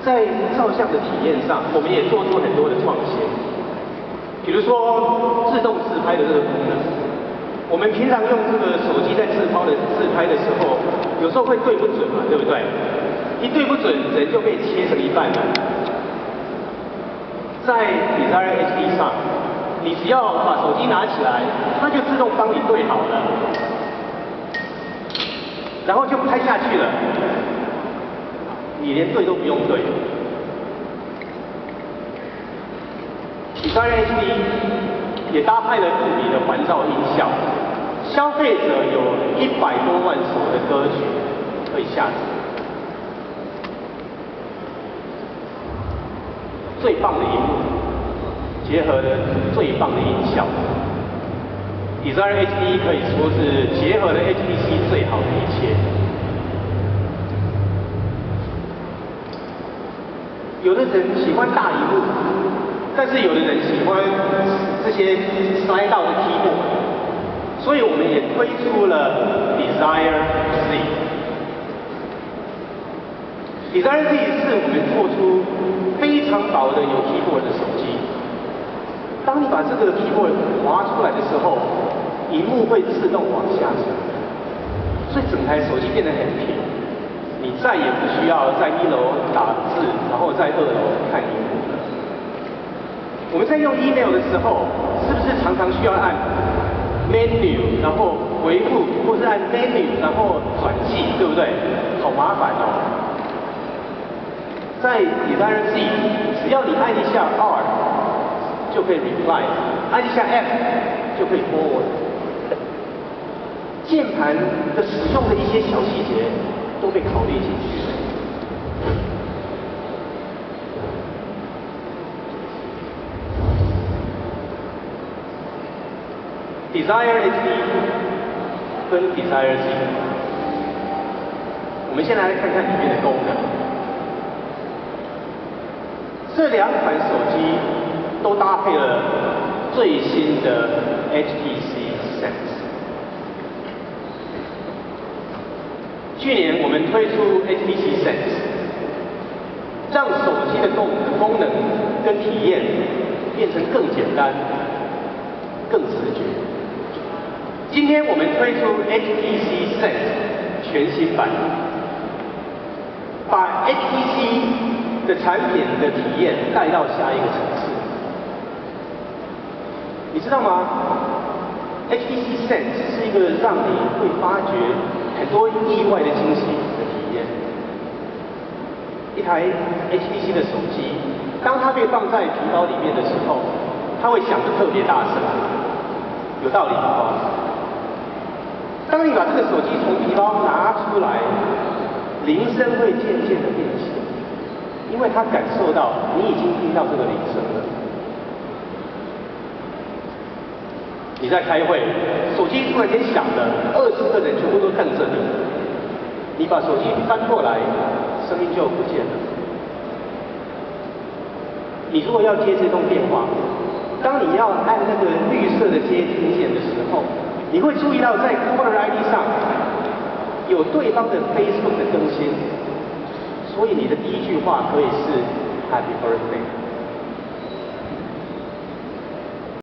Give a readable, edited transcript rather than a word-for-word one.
在照相的体验上，我们也做出很多的创新，比如说自动自拍的这个功能。我们平常用这个手机在自拍的时候，有时候会对不准嘛，对不对？一对不准，人就被切成一半了。在 Desire HD 上，你只要把手机拿起来，它就自动帮你对好了，然后就拍下去了。你连对都不用对。Desire HD 也搭配了杜比的环绕音效，消费者有100多万首的歌曲可以下载。最棒的荧幕，结合了最棒的音效。Desire HD 可以说是结合了 HTC 最好的一切。有的人喜欢大荧幕，但是有的人喜欢这些slide out的 keyboard， 所以我们也推出了 Desire Z。Desire Z 是我们做出非常薄的有 keyboard 的手机。当你把这个 keyboard 滑出来的时候，荧幕会自动往下沉，所以整台手机变得很平。你再也不需要在1楼打字，然后在2楼看荧幕了。我们在用 email 的时候，是不是常常需要按 menu， 然后回复，或是按 menu， 然后转寄，对不对？好麻烦哦。在 Desire Z， 只要你按一下 R 就可以 reply， 按一下 F 就可以 forward。键盘的使用的一些小细节都被考虑进去了。Desire HD 跟 Desire Z， 我们先来看看里面的功能。这2款手机都搭配了最新的 HTC Sense。去年我们推出 HTC Sense， 让手机的功能跟体验变成更简单、更直觉。今天我们推出 HTC Sense 全新版，把 HTC 的产品的体验带到下一个层次。你知道吗 ？HTC Sense 是一个让你会发掘很多意外的惊喜的体验。一台 HTC 的手机，当它被放在皮包里面的时候，它会响得特别大声，有道理吗？当你把这个手机从皮包拿出来，铃声会渐渐的变小，因为它感受到你已经听到这个铃声了。你在开会，手机突然间响了，20个人全部都瞪着你，你把手机翻过来，声音就不见了。你如果要接这通电话，当你要按那个绿色的接听键的时候，你会注意到在 Caller ID 上有对方的 Facebook 的更新，所以你的第一句话可以是 Happy Birthday。